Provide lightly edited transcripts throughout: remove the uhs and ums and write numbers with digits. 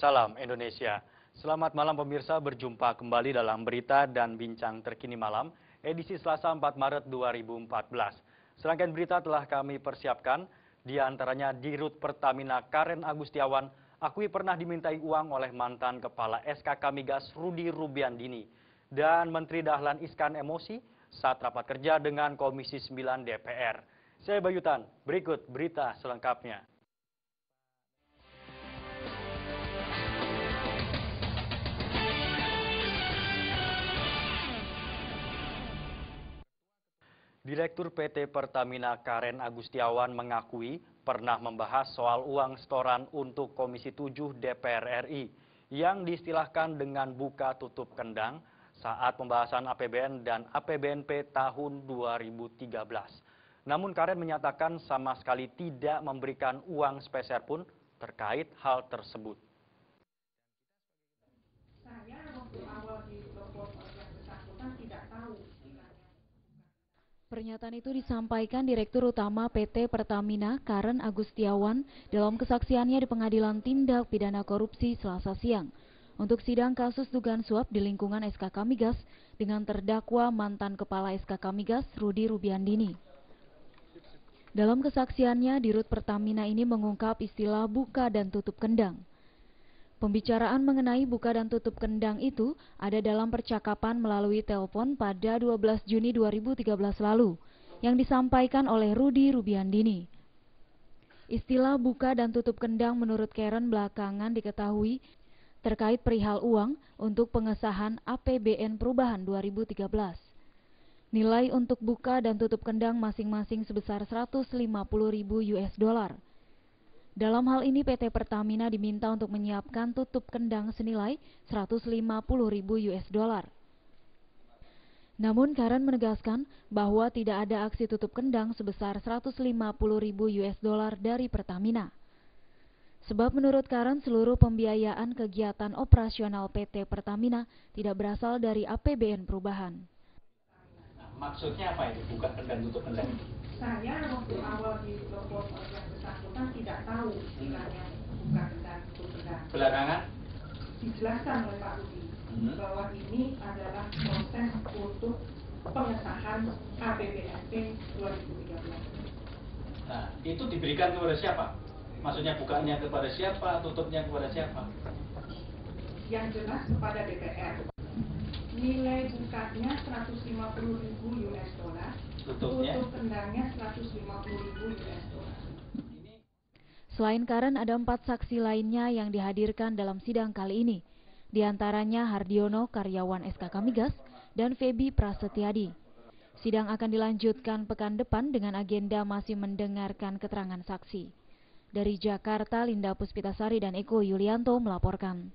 Salam Indonesia. Selamat malam pemirsa, berjumpa kembali dalam berita dan bincang terkini malam, edisi Selasa 4 Maret 2014. Serangkaian berita telah kami persiapkan, di antaranya Dirut Pertamina Karen Agustiawan akui pernah dimintai uang oleh mantan Kepala SKK Migas Rudi Rubiandini. Dan Menteri Dahlan Iskan emosi saat rapat kerja dengan Komisi 9 DPR. Saya Bayutan, berikut berita selengkapnya. Direktur PT Pertamina Karen Agustiawan mengakui pernah membahas soal uang setoran untuk Komisi 7 DPR RI yang diistilahkan dengan buka tutup kendang saat pembahasan APBN dan APBNP tahun 2013. Namun Karen menyatakan sama sekali tidak memberikan uang sepeser pun terkait hal tersebut. Saya waktu awal ditelepon oleh yang bersangkutan tidak tahu. Pernyataan itu disampaikan Direktur Utama PT Pertamina Karen Agustiawan dalam kesaksiannya di Pengadilan Tindak Pidana Korupsi Selasa siang untuk sidang kasus dugaan suap di lingkungan SKK Migas dengan terdakwa mantan Kepala SKK Migas Rudi Rubiandini. Dalam kesaksiannya, Dirut Pertamina ini mengungkap istilah buka dan tutup kendang. Pembicaraan mengenai buka dan tutup kendang itu ada dalam percakapan melalui telepon pada 12 Juni 2013 lalu yang disampaikan oleh Rudi Rubiandini. Istilah buka dan tutup kendang menurut Karen belakangan diketahui terkait perihal uang untuk pengesahan APBN perubahan 2013. Nilai untuk buka dan tutup kendang masing-masing sebesar 150.000 US dollar. Dalam hal ini PT Pertamina diminta untuk menyiapkan tutup kendang senilai 150.000 US dollar. Namun Karen menegaskan bahwa tidak ada aksi tutup kendang sebesar 150.000 US dollar dari Pertamina. Sebab menurut Karen seluruh pembiayaan kegiatan operasional PT Pertamina tidak berasal dari APBN perubahan. Maksudnya apa itu buka kendang tutup kendang? Saya waktu awal ditelepon oleh yang bersangkutan tidak tahu istilahnya buka kendang tutup kendang. Belakangan Dijelaskan oleh Pak Rudi bahwa ini adalah proses untuk pengesahan APBNP 2013. Nah, itu diberikan kepada siapa? Maksudnya bukanya kepada siapa, tutupnya kepada siapa? Yang jelas kepada DPR. Nilai bukanya 150.000 US dollar, tutupnya? Tutup kendangnya 150.000 US dollar. Selain Karen, ada 4 saksi lainnya yang dihadirkan dalam sidang kali ini. Di antaranya Hardiono, karyawan SKK Migas, dan Feby Prasetyadi. Sidang akan dilanjutkan pekan depan dengan agenda masih mendengarkan keterangan saksi. Dari Jakarta, Linda Puspitasari dan Eko Yulianto melaporkan.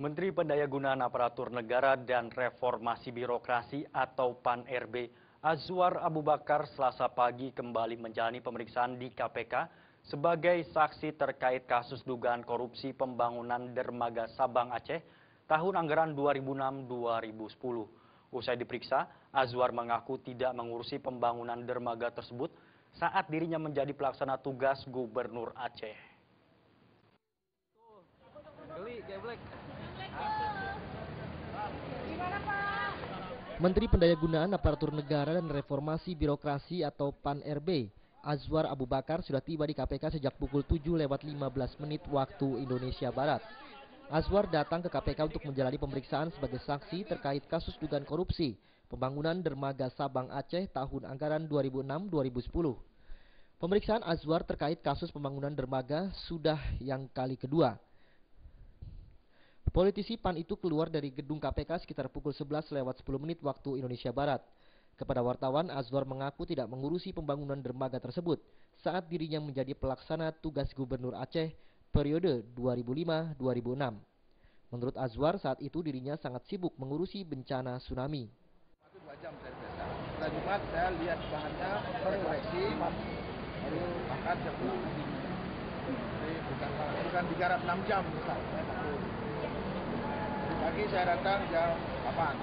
Menteri Pendayagunaan Aparatur Negara dan Reformasi Birokrasi atau PAN-RB Azwar Abu Bakar Selasa pagi kembali menjalani pemeriksaan di KPK sebagai saksi terkait kasus dugaan korupsi pembangunan dermaga Sabang Aceh tahun anggaran 2006-2010. Usai diperiksa, Azwar mengaku tidak mengurusi pembangunan dermaga tersebut saat dirinya menjadi pelaksana tugas Gubernur Aceh. Menteri Pendayagunaan Aparatur Negara dan Reformasi Birokrasi atau PAN-RB Azwar Abu Bakar sudah tiba di KPK sejak pukul 7:15 waktu Indonesia Barat. Azwar datang ke KPK untuk menjalani pemeriksaan sebagai saksi terkait kasus dugaan korupsi pembangunan dermaga Sabang Aceh tahun anggaran 2006-2010. Pemeriksaan Azwar terkait kasus pembangunan dermaga sudah yang kali kedua. Politisi PAN itu keluar dari gedung KPK sekitar pukul 11:10 waktu Indonesia Barat. Kepada wartawan, Azwar mengaku tidak mengurusi pembangunan dermaga tersebut saat dirinya menjadi pelaksana tugas Gubernur Aceh periode 2005-2006. Menurut Azwar, saat itu dirinya sangat sibuk mengurusi bencana tsunami. 2 jam saya biasa. Setelah Jumat saya lihat bahannya koreksi, baru makan jam 10. Jadi bukan digarap 6 jam misal. Pagi saya datang jam 8.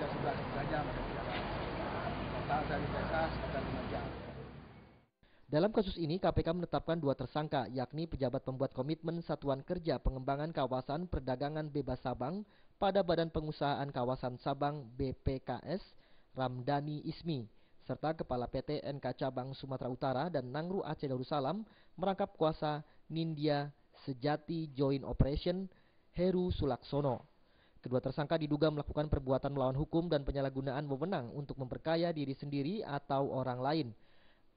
Jam 11 jam ada di jalan. Total saya biasa sekitar 5 jam. Dalam kasus ini, KPK menetapkan 2 tersangka, yakni pejabat pembuat komitmen Satuan Kerja Pengembangan Kawasan Perdagangan Bebas Sabang pada Badan Pengusahaan Kawasan Sabang BPKS, Ramdhani Ismi, serta Kepala PT NK Cabang Sumatera Utara dan Nangru Aceh Darussalam merangkap kuasa Nindya Sejati Joint Operation Heru Sulaksono. Kedua tersangka diduga melakukan perbuatan melawan hukum dan penyalahgunaan wewenang untuk memperkaya diri sendiri atau orang lain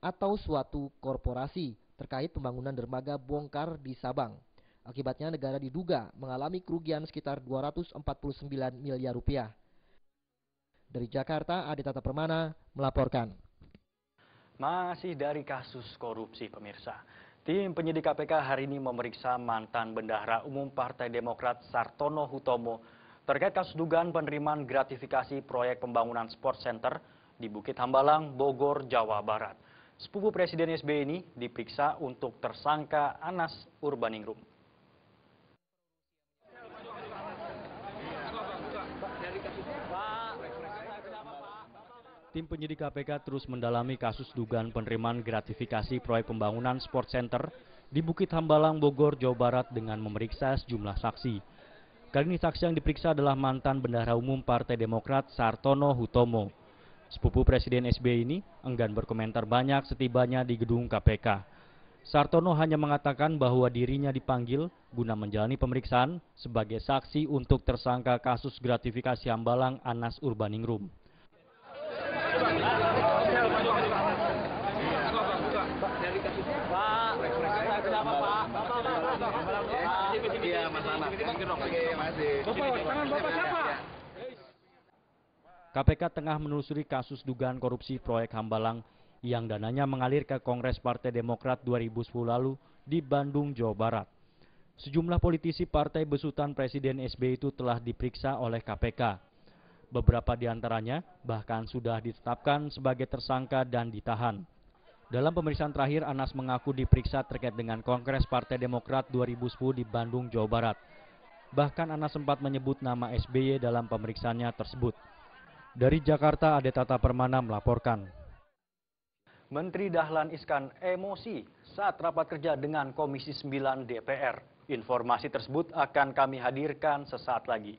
atau suatu korporasi terkait pembangunan dermaga bongkar di Sabang. Akibatnya negara diduga mengalami kerugian sekitar 249 miliar rupiah. Dari Jakarta, Adi Tata Permana melaporkan. Masih dari kasus korupsi, pemirsa. Tim penyidik KPK hari ini memeriksa mantan Bendahara Umum Partai Demokrat Sartono Hutomo terkait kasus dugaan penerimaan gratifikasi proyek pembangunan Sport Center di Bukit Hambalang, Bogor, Jawa Barat. Sepupu Presiden SBY ini diperiksa untuk tersangka Anas Urbaningrum. Tim penyidik KPK terus mendalami kasus dugaan penerimaan gratifikasi proyek pembangunan Sport Center di Bukit Hambalang, Bogor, Jawa Barat dengan memeriksa sejumlah saksi. Kali ini saksi yang diperiksa adalah mantan Bendahara Umum Partai Demokrat Sartono Hutomo. Sepupu Presiden SBY ini enggan berkomentar banyak setibanya di gedung KPK. Sartono hanya mengatakan bahwa dirinya dipanggil guna menjalani pemeriksaan sebagai saksi untuk tersangka kasus gratifikasi Hambalang Anas Urbaningrum. KPK tengah menelusuri kasus dugaan korupsi proyek Hambalang yang dananya mengalir ke Kongres Partai Demokrat 2010 lalu di Bandung, Jawa Barat. Sejumlah politisi partai besutan Presiden SBY itu telah diperiksa oleh KPK. Beberapa di antaranya bahkan sudah ditetapkan sebagai tersangka dan ditahan. Dalam pemeriksaan terakhir, Anas mengaku diperiksa terkait dengan Kongres Partai Demokrat 2010 di Bandung, Jawa Barat. Bahkan Anas sempat menyebut nama SBY dalam pemeriksaannya tersebut. Dari Jakarta, Adi Tata Permana melaporkan. Menteri Dahlan Iskan emosi saat rapat kerja dengan Komisi 9 DPR. Informasi tersebut akan kami hadirkan sesaat lagi.